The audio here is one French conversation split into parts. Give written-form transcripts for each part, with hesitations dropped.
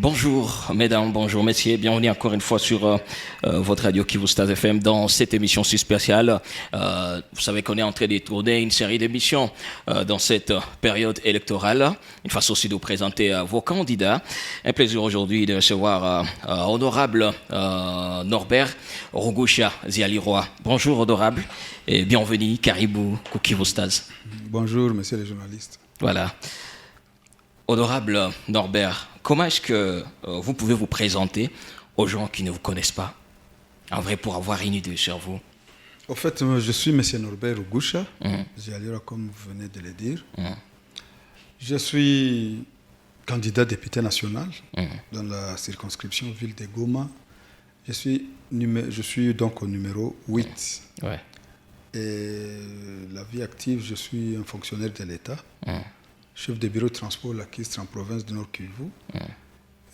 Bonjour mesdames, bonjour messieurs, bienvenue encore une fois sur votre radio Kivu Stars FM dans cette émission si spéciale. Vous savez qu'on est en train de tourner une série d'émissions dans cette période électorale. Une façon aussi de vous présenter vos candidats. Un plaisir aujourd'hui de recevoir honorable Norbert Rugusha Zialiroy. Bonjour honorable et bienvenue, Caribou Kivu Stars. Bonjour messieurs les journalistes. Voilà. Honorable Norbert, comment est-ce que vous pouvez vous présenter aux gens qui ne vous connaissent pas, en vrai, pour avoir une idée sur vous? En fait, je suis M. Norbert Rugusha, Zialiroy, comme vous venez de le dire. Je suis candidat député national dans la circonscription ville de Goma. Je suis donc au numéro 8. Ouais. Et la vie active, je suis un fonctionnaire de l'État. Chef de bureau de transport lacustre en province de Nord Kivu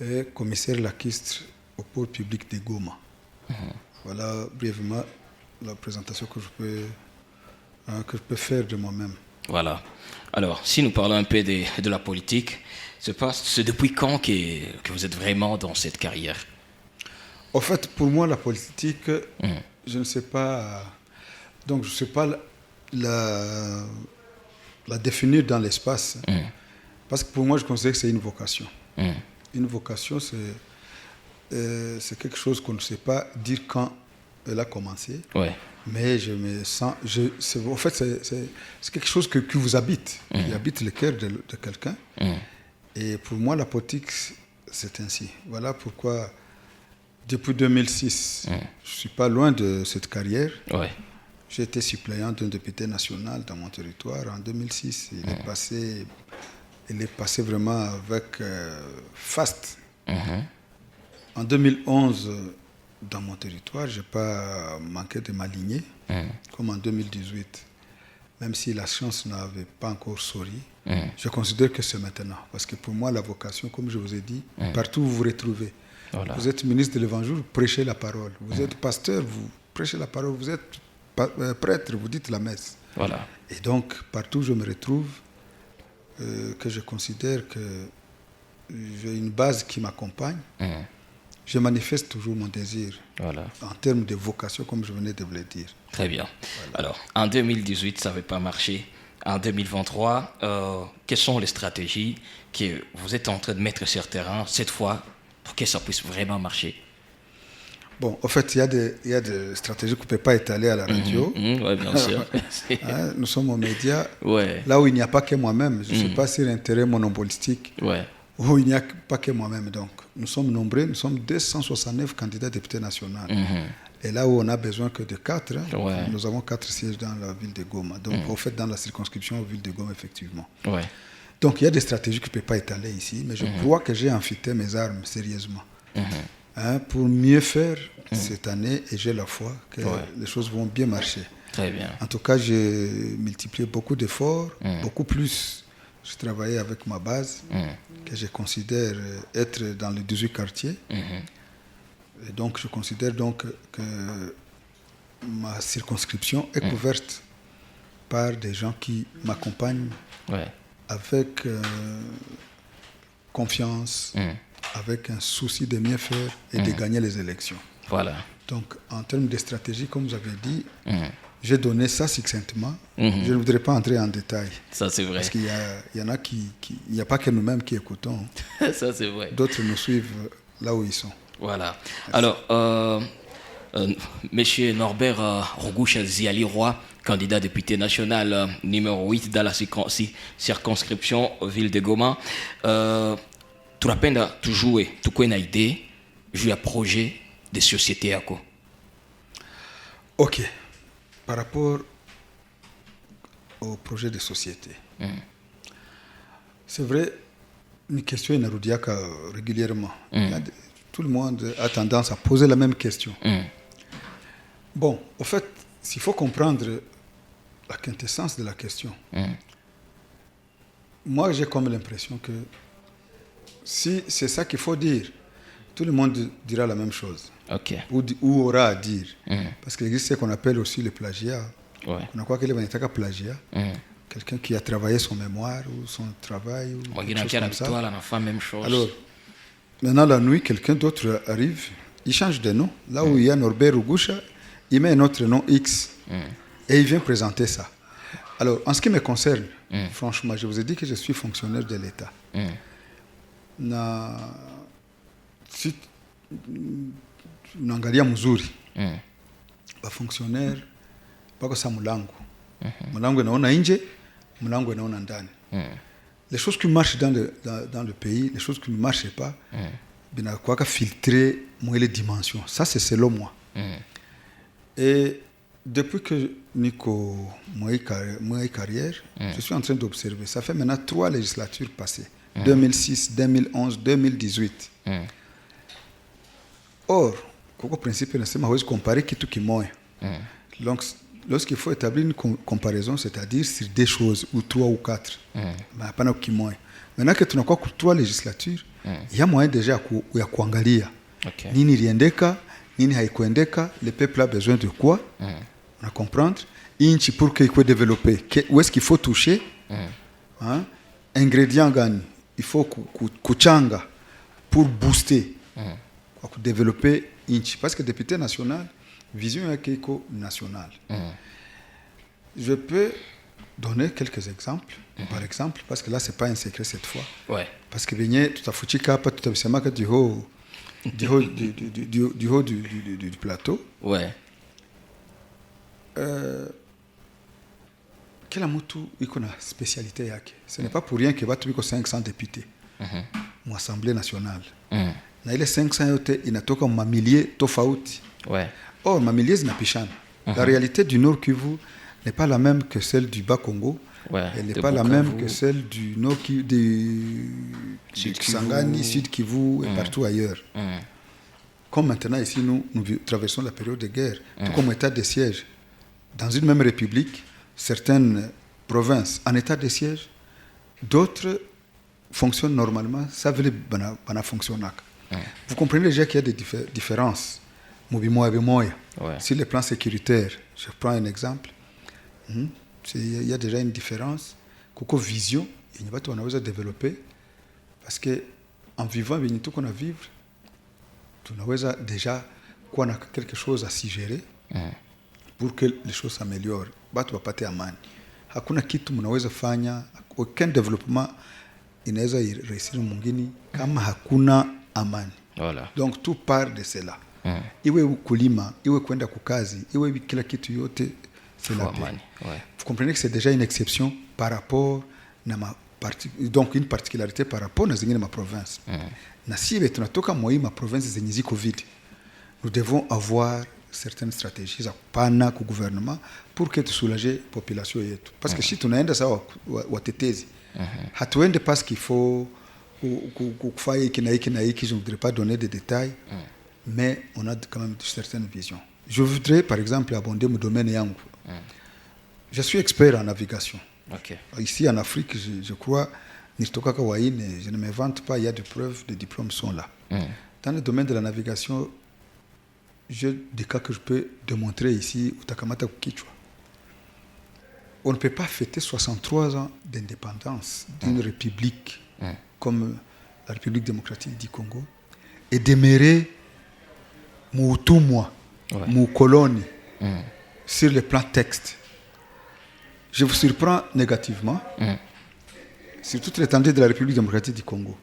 et commissaire lacustre au port public de Goma. Voilà brièvement la présentation que je peux faire de moi-même. Voilà. Alors, si nous parlons un peu de la politique, c'est depuis quand que vous êtes vraiment dans cette carrière? En fait, pour moi, la politique, je ne sais pas... Donc, je ne sais pas la définir dans l'espace. Parce que pour moi, je considère que c'est une vocation. Une vocation, c'est quelque chose qu'on ne sait pas dire quand elle a commencé. Ouais. Mais je me sens... en fait, c'est quelque chose qui vous habite. Qui habite le cœur de quelqu'un. Et pour moi, la politique, c'est ainsi. Voilà pourquoi, depuis 2006, je ne suis pas loin de cette carrière. Ouais. J'ai été suppléant d'un député national dans mon territoire en 2006. Il est passé vraiment avec faste. En 2011, dans mon territoire, je n'ai pas manqué de m'aligner, comme en 2018. Même si la chance n'avait pas encore souri, je considère que c'est maintenant. Parce que pour moi, la vocation, comme je vous ai dit, partout où vous vous retrouvez. Voilà. Vous êtes ministre de l'Évangile, vous prêchez la parole. Vous êtes pasteur, vous prêchez la parole. Vous êtes prêtre, vous dites la messe. Voilà. Et donc, partout où je me retrouve, que je considère que j'ai une base qui m'accompagne, je manifeste toujours mon désir. Voilà. En termes de vocation, comme je venais de vous le dire. Très bien. Voilà. Alors, en 2018, ça n'avait pas marché. En 2023, quelles sont les stratégies que vous êtes en train de mettre sur le terrain, cette fois, pour que ça puisse vraiment marcher? Bon, en fait, il y a des stratégies qu'on ne peut pas étaler à la radio. Oui, bien sûr. Nous sommes aux médias. Ouais. Là où il n'y a pas que moi-même. Je ne suis pas sur l'intérêt monopolistique. Ouais. Où il n'y a pas que moi-même. Donc, nous sommes nombreux. Nous sommes 269 candidats députés nationaux. Et là où on a besoin que de 4, nous avons 4 sièges dans la ville de Goma. Donc, en fait, dans la circonscription ville de Goma, effectivement. Ouais. Donc, il y a des stratégies que je ne peux pas étaler ici. Mais je crois que j'ai enfilé mes armes sérieusement. Pour mieux faire cette année, et j'ai la foi que les choses vont bien marcher. Très bien. En tout cas, j'ai multiplié beaucoup d'efforts, beaucoup plus. Je travaillais avec ma base, que je considère être dans les 18 quartiers. Et donc, je considère donc que ma circonscription est couverte par des gens qui m'accompagnent avec confiance, avec un souci de mieux faire et de gagner les élections. Voilà. Donc, en termes de stratégie, comme vous avez dit, j'ai donné ça succinctement. Je ne voudrais pas entrer en détail. Ça, c'est vrai. Parce qu'il y en a il n'y a pas que nous-mêmes qui écoutons. Ça, c'est vrai. D'autres nous suivent là où ils sont. Voilà. Merci. Alors, Monsieur Norbert Rugusha Zialiroy, candidat député national numéro 8 dans la circonscription ville de Goma. Tu as toujours une idée, j'ai un projet de société à quoi? Ok. Par rapport au projet de société, c'est vrai, une question est régulièrement. Tout le monde a tendance à poser la même question. Bon, en fait, s'il faut comprendre la quintessence de la question, moi j'ai comme l'impression que si c'est ça qu'il faut dire, tout le monde dira la même chose. Ou aura à dire. Parce qu'il existe ce qu'on appelle aussi le plagiat. On a quoi qu'il y ait un plagiat. Quelqu'un qui a travaillé son mémoire ou son travail. Ou quelque chose comme ça. Même chose. Alors, Maintenant, la nuit, quelqu'un d'autre arrive, il change de nom. Là où il y a Norbert Rugusha, il met un autre nom X et il vient présenter ça. Alors, en ce qui me concerne, franchement, je vous ai dit que je suis fonctionnaire de l'État. Si unaangalia mzuri bafonctionnaire bako sa mlango inaona nje, mlango inaona ndani. Les choses qui marchent dans le pays, les choses qui ne marchent pas, binakuwa filtrer moi les dimensions. Ça, c'est selon moi. Et depuis que Nico moi carrière, je suis en train d'observer. Ça fait maintenant 3 législatures passées. 2006, 2011, 2018. Or, au principe, on va comparer kitu kimoya. Donc, lorsqu'il faut établir une comparaison, c'est-à-dire sur des choses, ou 3 ou 4, mais pas kimoya. Maintenant que tu n'as pas 3 législatures, il y a moyen déjà ya kuangalia. Nini liendeka, nini haikuendeka, le peuple a besoin de quoi? On a comprendre. Inchi pour qu'il puisse développer. Où est-ce qu'il faut toucher? Ingrédients gagnent. Il faut kuchanga pour booster, pour développer Inchi. Parce que député national, vision est nationale. Je peux donner quelques exemples. Par exemple, parce que là, ce n'est pas un secret cette fois. Ouais. Parce que tout à fait, tout à fait, du haut du plateau. Ouais. Quelle iko na spécialité yake. Ce n'est pas pour rien que watu biko 500 députés mu Assemblée nationale. Na ile 500 yote inatoka mamilier tofauti. Ouais. Or mamilier zinapishana. La réalité du Nord Kivu n'est pas la même que celle du Bas-Congo. Ouais, elle n'est pas la même que celle du Nord Kivu, du Kisangani, Sud Kivu et partout ailleurs. Comme maintenant ici nous traversons la période de guerre, tout comme état de siège. Dans une même république, certaines provinces en état de siège, d'autres fonctionnent normalement, ça veut dire que fonctionne. Vous comprenez déjà qu'il y a des différences. Sur le plan sécuritaire, je prends un exemple. Il y a déjà une différence. Koko vision, il n'y a pas de développer. Parce qu'en vivant, tout qu'on a vivre, on a déjà quelque chose à s'y gérer. Pour que les choses s'améliorent. Batu wapate amani. Hakuna kitu mnaweza fanya, aucun développement inaweza réussir mwingine kama hakuna amani. Voilà. Donc tout part de cela. Iwe ukulima, iwe kwenda kukazi, iwe kila kitu yote c'est la paix. Ouais. Vous comprenez que c'est déjà une exception par rapport na donc une particularité par rapport na zingine ma province. Na sibe tunatoka moi ma province zenye ziko vide. Nous devons avoir certaines stratégies za pana ku gouvernement pour que tu soulager population yetu parce que si tunaenda sawa watetezi hatuende parce qu'il faut kufanya hiki na hiki je ne voudrais pas donner des détails mais on a quand même certaines visions. Je voudrais par exemple abonder mon domaine yangu. Je suis expert en navigation. Ici en Afrique je crois nitoka kwa waine, je ne m'invente pas, il y a des preuves, des diplômes sont là. Dans le domaine de la navigation, j'ai des cas que je peux démontrer ici au Takamata Kichwa. On ne peut pas fêter 63 ans d'indépendance d'une république comme la République démocratique du Congo et demeurer moutumwa, moukoloni sur le plan texte. Je vous surprends négativement sur toute l'étendue de la République démocratique du Congo.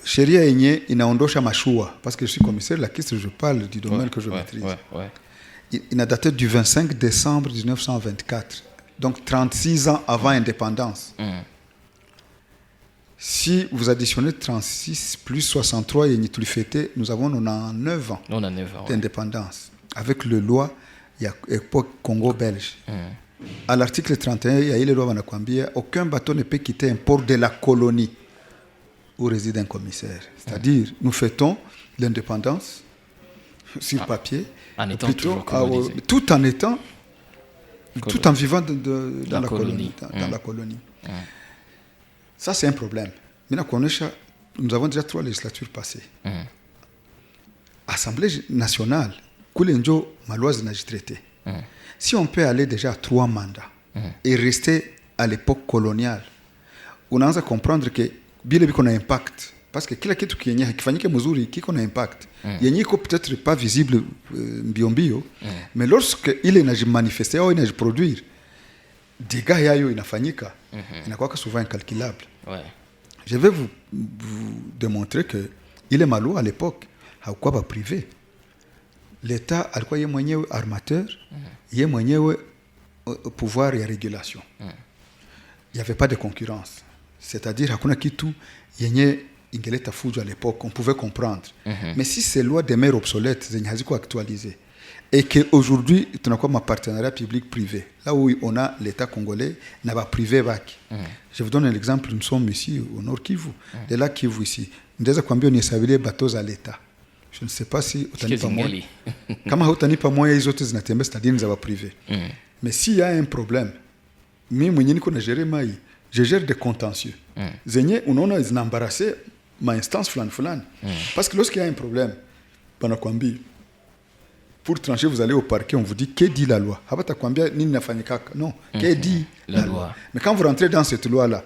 Sheria yenye inaondosha mashua parce que je suis commissaire la question je parle du domaine que je maîtrise. Il a daté du 25 décembre 1924. Donc 36 ans avant l'indépendance. Si vous additionnez 36 plus 63 yenye tu le fêté, nous avons 9 ans d'indépendance avec le loi il y a époque Congo belge. À l'article 31, il y a les lois wanakwambia aucun bateau ne peut quitter un port de la colonie où réside un commissaire. C'est-à-dire, nous fêtons l'indépendance sur papier, en étant plutôt, tout en vivant dans la colonie. Dans la colonie. Ça, c'est un problème. Maintenant, nous avons déjà 3 législatures passées. Assemblée nationale, Koulenjo, ma loi traité. Si on peut aller déjà à 3 mandats et rester à l'époque coloniale, on a à comprendre que bien qu'on a un impact parce que kila kitu kienye hakifanyike mzuri kiko na impact yenye iko peut-être pas visible mbio mais lorsque ile inajimanifester au inajiproduire dégâts yayo inafanyika inakuwa souvent incalculable. Je vais vous démontrer que ile malua à l'époque hakuwa ba privé. L'État alikuwa yeye mwenyewe armateur, yeye mwenyewe pouvoir ya régulation. Il n'y avait pas de concurrence. C'est-à-dire hakuna kitu yenye ingeleta fujo à l'époque, on pouvait comprendre. Mais si ces lois demeurent obsolètes, zenye haziko actualisées, et qu'aujourd'hui, tu as un partenariat public-privé, là où on a l'État congolais, n'a pas privé baki. Je vous donne un exemple, nous sommes ici au Nord Kivu, de là Kivu ici. Nous avons combien on est bateaux à l'État. Je ne sais pas si utanipa moya. Kama utanipa moya hizo zote zinatembea c'est-à-dire za privé. Mais s'il y a un problème, mimi mwenyewe niko na gérer mai, je gère des contentieux. Zenye unaona zinaembarrasser ma instance fulani. Parce que lorsqu'il y a un problème, banakwambia pour trancher vous allez au parquet, on vous dit que dit la loi. Habata kwambia nini nafanyika? Non, que dit la loi. Mais quand vous rentrez dans cette loi là,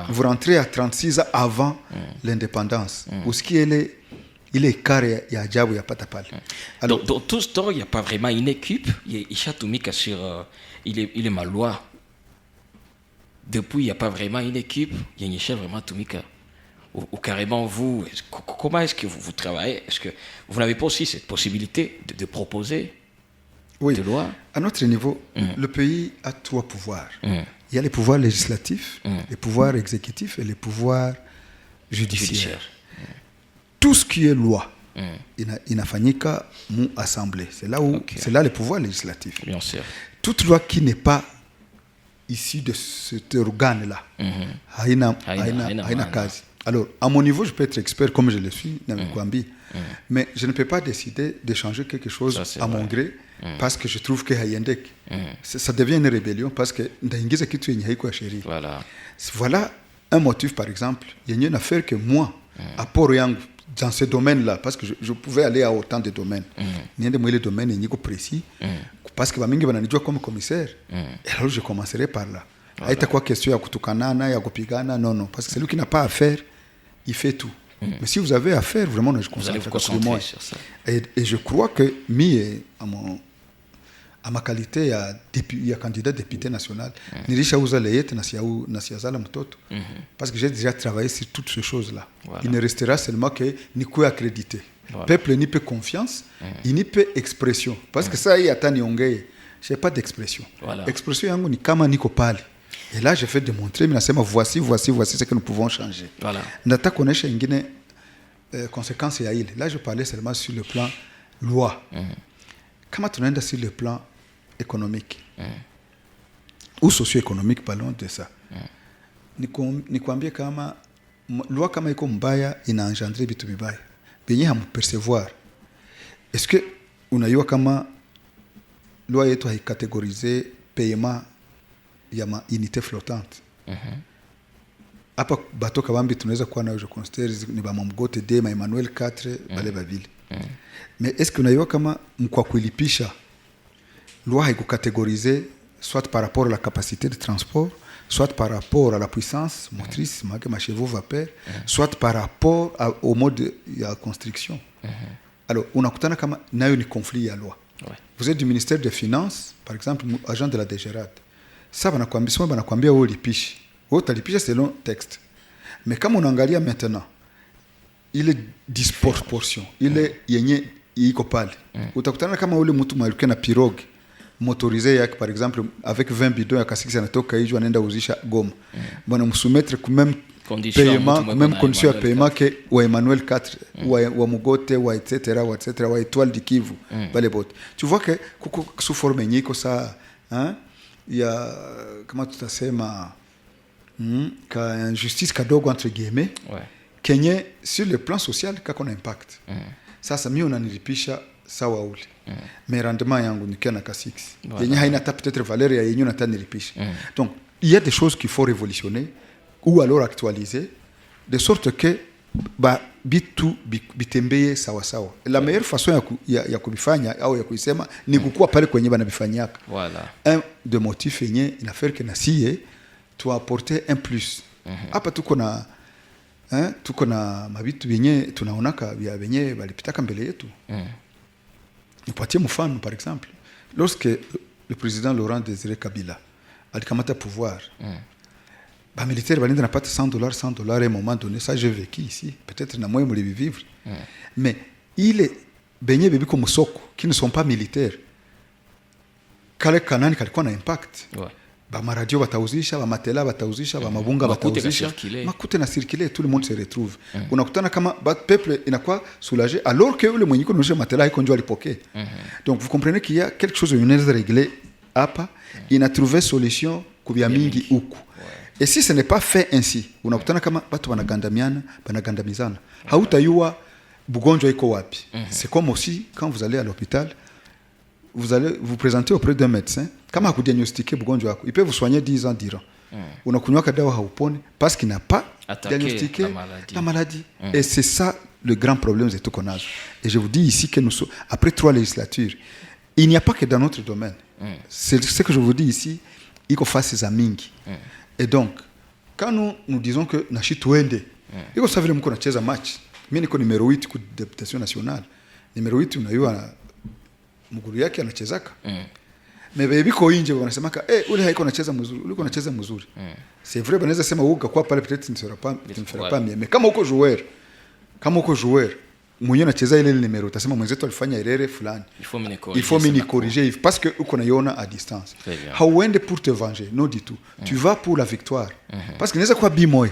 vous rentrez à 36 ans avant l'indépendance. Où ce qui est il est carré, il y a ajabu, il y a pas de pale. Alors, dans tout ce temps, il n'y a pas vraiment une équipe. Il y a Tumika sur, il est Malois. Depuis, il n'y a pas vraiment une équipe. Il y a une chef vraiment Tumika. Ou carrément vous, comment est-ce que vous travaillez? Est-ce que vous n'avez pas aussi cette possibilité de proposer des lois? À notre niveau, le pays a 3 pouvoirs. Il y a les pouvoirs législatifs, les pouvoirs exécutifs et les pouvoirs judiciaires. Tout ce qui est loi, inafanyika mu assemblée. C'est là où c'est là le pouvoir législatif. Bien sûr. Toute loi qui n'est pas issue de cet organe-là, haina kazi. Alors, à mon niveau, je peux être expert comme je le suis, mais je ne peux pas décider de changer quelque chose à mon gré parce que je trouve que ça devient une rébellion parce que voilà un motif, par exemple. Il y a une affaire que moi, à Port-Yang, dans ce domaine-là, parce que je pouvais aller à autant de domaines. Il y a des domaines précis, parce que je suis comme commissaire. Et alors, je commencerai par là. Il y a quoi question, il y a kutukanana, il y a kupigana, non, parce que celui qui n'a pas à faire, il fait tout. Mais si vous avez à faire, vraiment, je vous allez vous concentrer sur ça. Et je crois que à ma qualité ya candidat député national, nilishauza leyete na siazala mtoto parce que j'ai déjà travaillé sur toutes ces choses-là. Il ne restera seulement que ni quoi accrédité. Peuple ni peut confiance, il ni peut expression parce que ça y a tani ongeye, j'ai pas d'expression. Expression yangu ni kama niko pale. Et là je fais démontrer mais nasema voici ce que nous pouvons changer. Ndata konesha ingine conséquences ya ile. Là je parlais seulement sur le plan loi. Kama tunaenda sur le plan économique ou socio-économique, parlons de ça. Nikwambie kama loi kama iko mbaya ina engendrer vitu vibaya benye hamupercevoir. Est-ce que unajua kama loi yetu haikategorize paiement ya ma unité flottante? Hapa bato kabambi tunaweza kuwa nayo je considère ni ba Mamgote de ma Emmanuel 4 bale bavile. Mais est-ce que unajua kama mkwa kulipisha loi haikucatégorisée soit par rapport à la capacité de transport, soit par rapport à la puissance motrice, ma chevaux vapeur, soit par rapport au mode de construction. Alors, on a kama nayo ni conflit ya loi. Vous êtes du ministère des Finances, par exemple, agent de la DGRAD. Ça, banakwambia wewe lipishi. Wewe utalipisha selon texte. Mais comme on angalia maintenant, il est disproportion. Il est yenye iko pale. Utakutana kama ule mtu mwaluke na pirogue motorisé yake par exemple avec 20 bidons ya kasiki anatoka hiyo anaenda uzisha Goma. Bwana msoumettre même paiement, même condition de paiement que wa Emmanuel 4 wa Mugote wa etc. wa Étoile du Kivu bale bote. Tu vois que sous forme nyiko ça hein il y a comment tutasema ka injustice kadogo entre guillemets kenye sur le plan social kako na impact. Sasa mimi unanilipisha sawa ule. Mais rendement yangu nikia na ka 6. Yenye haina ta peut-être valeur ya yenye unataka nilipisha. Donc il y a des choses qu'il faut révolutionner ou alors actualiser de sorte que bitu bitembeye sawa sawa. La meilleure façon ya kubifanya au ya kuisema ni kukua pale kwenye banabifanyaka. Un de motif yenye inafere que na siye tu apporter un plus. Hapa tuko na tuko na mabitu vyenye tunaonaka vya venye walipitaka mbele yetu. Nipatie mfano par exemple, lorsque le président Laurent Désiré Kabila alikamata pouvoir, ba militaire balinda napata $100 à un moment donné, ça j'ai vécu ici, peut-être na moi muli vivre. Mais il est benye bebiko musoko qui ne sont pas militaires. Kale kanani kalikuwa na impact. Ba maradio batauzisha, ba matela batauzisha, ba mabunga batauzisha, makute na circuler, tout le monde se retrouve. Unakutana kama peuple inakuwa soulagé alors que le mwenye konosha matela iko njoo alipoke. Donc vous comprenez qu'il y a quelque chose une régler hapa, ina trouver solution kubia mingi huku. Et si ce n'est pas fait ainsi, unakutana kama watu wanagandamizana. Hautayua bugonjwa iko wapi. C'est comme aussi quand vous allez à l'hôpital, vous allez vous présenter auprès d'un médecin. Kama hakudiagnostiquer bugonjwa wako, il peut vous soigner 10 ans durant. Unakunywa dawa haupone parce qu'il n'a pas diagnostiqué la maladie. Et c'est ça le grand problème de tout qu'on a. Et je vous dis ici que nous sommes, après 3 législatures, il n'y a pas que dans notre domaine. C'est ce que je vous dis ici, il faut faire ses amingi. Et donc, quand nous disons que nashi tuende, il faut savoir que nous avons un match. Mimi niko numéro 8 kwa députation nationale. Numéro 8 unajua mguru yake anachezaka. Mais biko nje wanasemaka ule haiko anacheza mzuri, ule anacheza mzuri. C'est vrai banaweza sema uga kwa pale peut-être ne sera pas mieux. Mais kama uko joueur, mwenyewe anacheza ile numéro, utasema mwenzetu alifanya erreur fulani. Il faut me corriger parce que uko naiona à distance. Hauende pour te venger, non du tout. Tu vas pour la victoire. Parce que inaweza kuwa bimoya.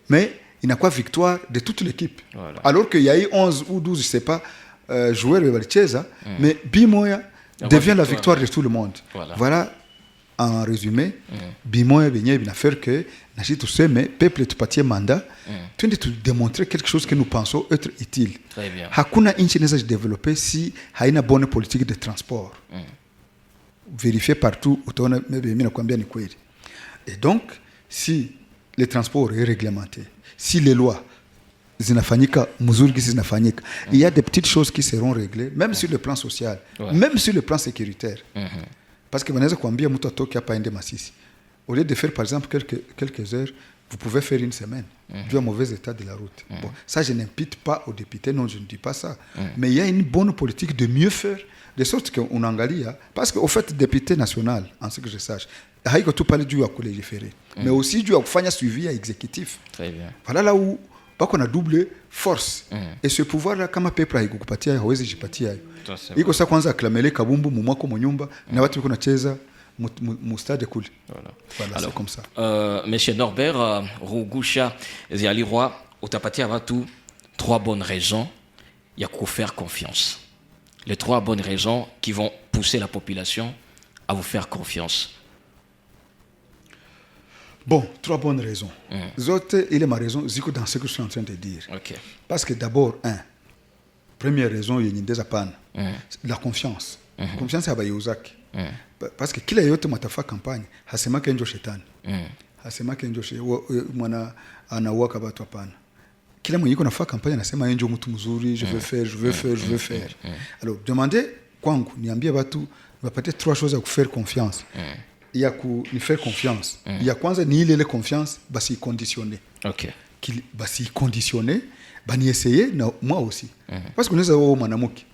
Mais inakuwa victoire de toute l'équipe. Voilà. Alors qu'il y a eu 11 ou 12, je sais pas, joueurs walicheza, mais bimoya devient la victoire de tout le monde. Voilà en résumé, bimoya benye bina faire que nashi tuseme peuple tupatie mandat, tuende tu démontrer quelque chose que nous pensons être utile. Très bien. Hakuna nchi inaweza se développer si haina bonne politique de transport. Vérifier partout, utaona mimi nakwambia ni kweli. Et donc si le transport est réglementé, si les lois zinafanyika mzuri kisi zinafanyika, il y a des petites choses qui seront réglées même sur le plan social, même sur le plan sécuritaire. Parce que wanaweza kuambia mtu atoke hapa ende Masisi, au lieu de faire par exemple quelques heures, vous pouvez faire une semaine dû au mauvais état de la route. Bon, ça je n'impute pas aux députés, non je ne dis pas ça, mais il y a une bonne politique de mieux faire de sorte qu'on angalia, parce qu'au fait député national, en ce que je sache, haiko tu pale juu ya kulégiférer, mais aussi juu ya kufanya suivi exécutif. Très bien. Voilà là où bako na double force. Et ce pouvoir là kama peuple haikukupatia hawezi jipatia. Iko sasa kwanza aklamele kabumbu mumwako mnyumba na watu wako nacheza mu stade kule. Voilà, alors comme ça. Monsieur Norbert Rugusha Zialirwa, utapatia watu 3 bonnes raisons ya kufaire confiance. Les 3 bonnes raisons qui vont pousser la population à vous faire confiance. Bon, 3 bonnes raisons. Zote, il est ma raison, ziko dans ce que je suis en train de dire. Okay. Parce que d'abord, première raison, il y a une désapane. La confiance. Confiance ya bayuzaki. Parce que kila yote matafa campagne, hasema kenjo shetani. Hasema kenjo mwana anawaka watu hapana. Kila mwenye yuko nafaa campagne anasema enjo mtu mzuri, je veux faire. Alors, demandez kwangu, niambie watu, wapatie 3 choses à faire confiance. Il y a ni faire confiance. Il y a kwanza ni ile confiance basi conditionner. OK. Basi conditionner, bani essayer na moi aussi. Parce que unaweza wewe mwanamke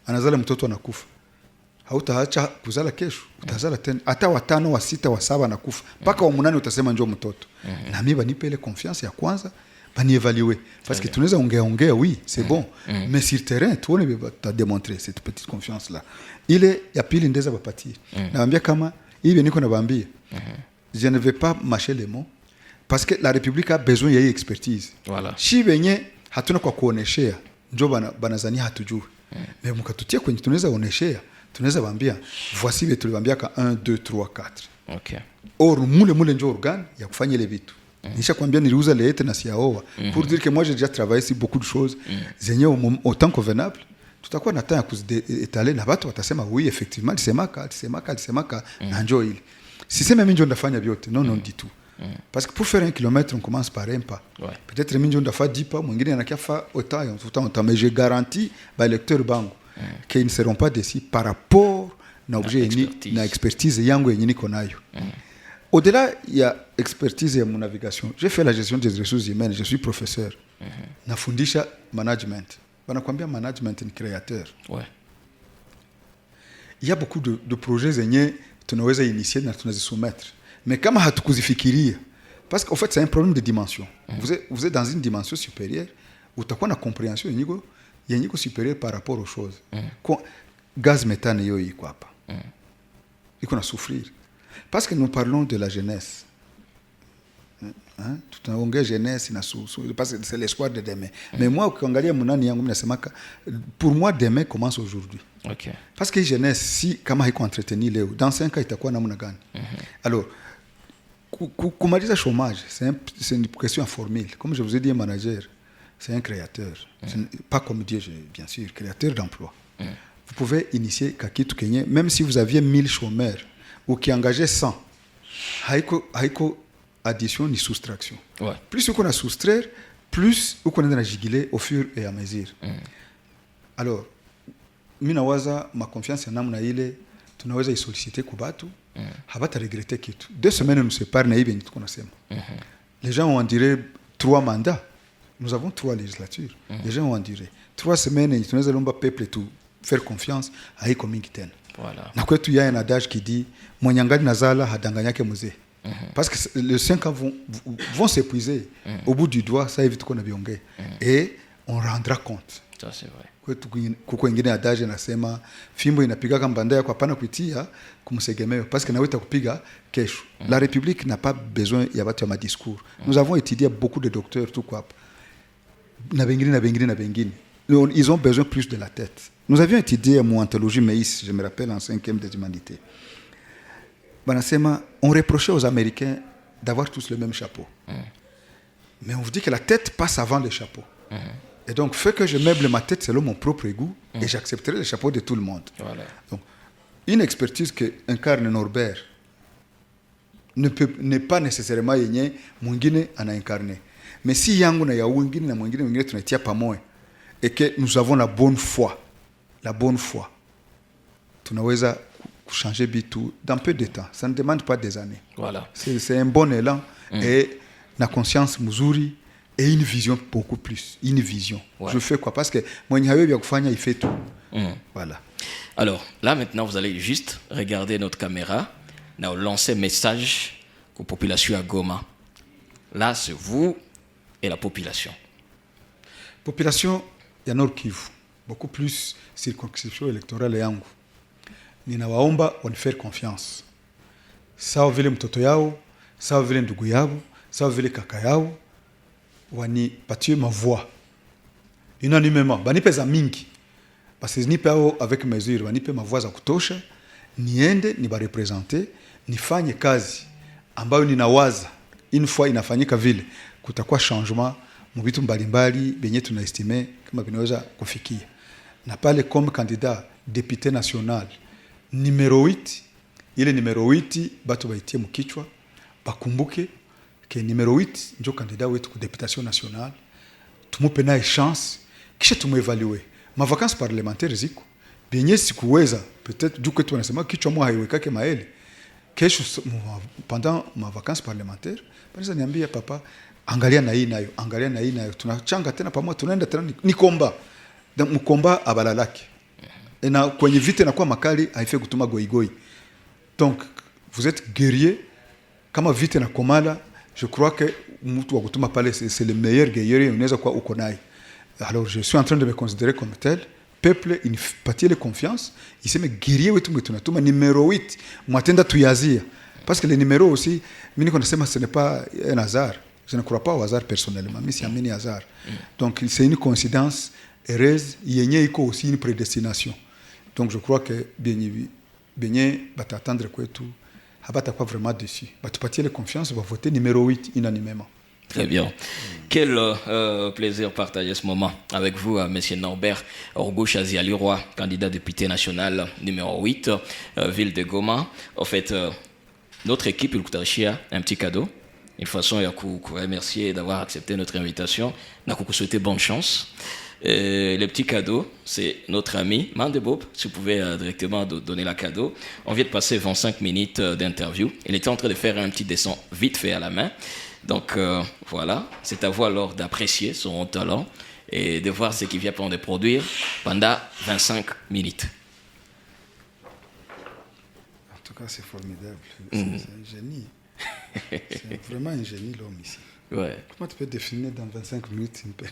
anazala mtoto anakufa. Hautaacha kuzala kesho, utazala tena hata wa5, wa6, wa7 anakufa. Paka wa 8 utasema njoo mtoto. Na mimi banipe ile confiance ya kwanza, bani évaluer parce que tunaweza ongea oui, c'est bon. Mais sur terrain, tuone tu as démontré cette petite confiance là. Ile ya pili ndeza bapatie. Naambia kama hivi niko nawaambia, je ne vais pas mâcher les mots parce que la République a besoin ya expertise. Voilà. Si wenye hatuna kwa kuoneshea njoo banazania hatujui. Mais mkatutia kwenye tunaweza oneshea, tunaweza waambia voici vitu tuliwaambia ka 1 2 3 4. Okay. Or mule njoo organe ya kufanya ile vitu. Nisha kwambia niliuza leete na siaoa pour dire que moi j'ai déjà travaillé sur beaucoup de choses zenye autant convenable. Tutakuwa na temps ya kuzitaler na watu watasema oui effectivement alisemaka na njoo ile. Si sema mimi njoo ndafanya vyote, non du tout. Parce que pour faire 1 kilomètre on commence par un pas. Peut-être mimi njoo ndafanya 10 pas, mwingine anakia fa autant mais je garantis ba lecteur bangu qu'ils ne seront pas déçus par rapport na objet na expertise yangu yenye niko nayo. Au-delà, il y a expertise et mon navigation. J'ai fait la gestion des ressources humaines, je suis professeur. Nafundisha management. Wanakuambia management ni créateur. Ouais. Il y a beaucoup de projets zenye tunaweza initier na tunazisoumettre. Mais kama hatukuzifikiria, parce qu'en fait c'est un problème de dimension. Vous êtes dans une dimension supérieure, utakuwa na compréhension yenye supérieure par rapport aux choses. Gaz méthane yo iko hapa. Iko na souffrir. Parce que nous parlons de la jeunesse. Hein? Tout un jeunesse parce que c'est l'espoir de demain. Mais moi, ukiangalia munani yangu nasemaka, pour moi demain commence aujourd'hui. Okay. Parce que jeunesse, si kama haiko entreteni leo, dans 5 ans itakuwa namna gani? Alors, kumaliza chômage, c'est une question formelle. Comme je vous ai dit, un manager, c'est un créateur. Pas comme Dieu, bien sûr, créateur d'emploi. Vous pouvez initier kakitu kenye, même si vous aviez 1000 chômeurs, ou qui engageait 100, haiko addition ni soustraction. Ouais. Plus qu'on a soustraire, plus qu'on a juguler au fur et à mesure. Alors, minawaza ma confiance en namna ile tunaweza isolliciter kubatu habata regretter kitu. 2 semaines nous séparent na hivi ndio tunasema. Les gens ont enduré 3 mandats. Nous avons 3 législatures. Les gens ont enduré 3 semaines tunaweza lomba peuple tout faire confiance haiko mingi tena. Voilà. Na kwetu yaya na adage qui dit mwenyangali nazala hadanganyake mzee. Parce que les 5 ans vont s'épuiser. Au bout du doigt, ça évite qu'on a biongé. Et on rendra compte. Ça, c'est vrai. Kuko ingine adage nasema fimbo inapiga kama mbanda yako hapana kuitia kumsegemeo parce que naweza kupiga kesho. La République n'a pas besoin ya watu ya discours. Nous avons étudié beaucoup de docteurs tout quoi. Na bengine. Ils ont besoin plus de la tête. Nous avions étudié en anthologie Meis, je me rappelle en 5e des humanités. On reprochait aux Américains d'avoir tous le même chapeau. Mais on vous dit que la tête passe avant le chapeau. Et donc, fait que je meuble ma tête selon mon propre goût et j'accepterai le chapeau de tout le monde. Voilà. Donc, une expertise que incarne Norbert n'est pas nécessairement yenye mwingine ana incarné. Mais si yangu na ya wengine na mwingine tunatia pamoja et que nous avons la bonne foi, tunaweza changer bitu dans peu de temps. Ça ne demande pas des années. Voilà. C'est un bon élan et la conscience mzuri et une vision beaucoup plus. Une vision. Ouais. Je fais quoi? Parce que moi, il fait tout. Voilà. Alors, là, maintenant, vous allez juste regarder notre caméra. Nous lancer un message aux populations à Goma. Là, c'est vous et la population. Population, il y a Nord Kivu. Beaucoup plus circonscription électorale yangu. Ninawaomba wanifaire confiance. Sawa vile mtoto yao, sawa vile ndugu yao, sawa vile kaka yao, wanipatie ma voix. Unanimement, banipe za mingi. Parce que nipe hao avec mesure, banipe ma voix za kutosha, niende nibarepresenter, nifanye kazi ambayo ninawaza une fois inafanyika vile kutakuwa changement mu vitu mbalimbali benye tunaestime kama vinaweza kufikia. Na pale comme candidat député national numéro 8, ile numéro 8 batu baitie mkichwa bakumbuke que numéro 8 ndio candidat wetu ku députation nationale, tumupe naye chance kisha tumuevaluer. Ma vacances parlementaires ziko benye sikuweza peut-être du kwetu wanasema kichwa mwa haiwekake maele kesho pendant ma vacances parlementaires basi niambia papa angalia na hii nayo tunachanga tena pamoja tunaenda tena ni komba mkomba abalalaki na kwenye vite na kwa makali haifai kutuma goigoi. Donc vous êtes guerrier kama vite na komala, je crois que mtu wa kutuma pale c'est le meilleur guerrier unaweza kuwa uko naye. Alors je suis en train de me considérer comme tel. Peuple inipatie confiance, iseme guerrier wetu mwetu tunatuma numéro 8 mwatenda tuyazia. Parce que les numéros aussi, mimi niko nasema ce n'est pas un hasard. Je ne crois pas au hasard personnellement, mais c'est un hasard. Donc c'est une coïncidence heureuse, yenye iko aussi une prédestination. Donc je crois que bien attendre kwetu habata pas vraiment dessus. Batupatie les confiance, va voter numéro 8 unanimement. Très bien. Quel plaisir partager ce moment avec vous, Monsieur Norbert Orgo-Chaziali-Roy, candidat député national numéro 8, ville de Goma. En fait, notre équipe, il coûte un petit cadeau Une façon, il remercier d'avoir accepté notre invitation. Nous souhaiter bonne chance. Le petit cadeau, c'est notre ami Mandebob. Si vous pouvez directement donner la cadeau. On vient de passer 25 minutes d'interview. Il était en train de faire un petit dessin vite fait à la main. Donc voilà, c'est à vous alors d'apprécier son talent et de voir ce qu'il vient de produire pendant 25 minutes. En tout cas, c'est formidable. C'est un génie. C'est vraiment un génie, l'homme ici. Ouais. Comment tu peux définir dans 25 minutes une paix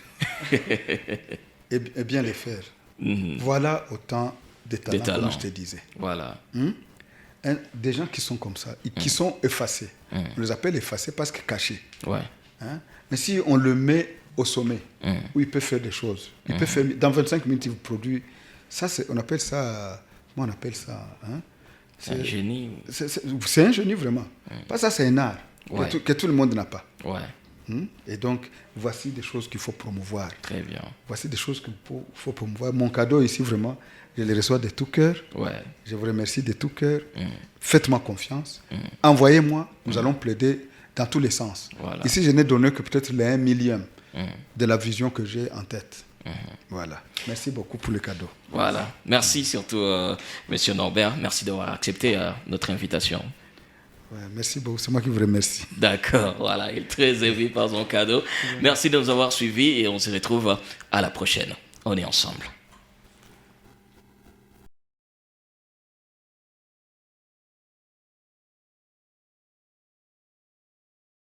et bien les faire. Voilà autant de talents, comme je te disais. Voilà. Des gens qui sont comme ça, qui sont effacés. On les appelle effacés parce que cachés. Ouais. Mais si on le met au sommet, où il peut faire des choses, il peut faire, dans 25 minutes, il vous produit. Ça, on appelle ça. Comment on appelle ça c'est un génie. C'est un génie vraiment. Pas ça, c'est un art que tout le monde n'a pas. Ouais. Et donc, voici des choses qu'il faut promouvoir. Très bien. Voici des choses qu'il faut promouvoir. Mon cadeau ici, vraiment, je le reçois de tout cœur. Ouais. Je vous remercie de tout cœur. Faites-moi confiance. Envoyez-moi. Nous allons plaider dans tous les sens. Voilà. Ici, je n'ai donné que peut-être le 1 millième de la vision que j'ai en tête. Voilà. Merci beaucoup pour le cadeau. Voilà. Merci surtout, Monsieur Norbert. Merci d'avoir accepté notre invitation. Ouais, merci beaucoup. C'est moi qui vous remercie. D'accord. Voilà. Il est très ému par son cadeau. Merci de nous avoir suivis et on se retrouve à la prochaine. On est ensemble.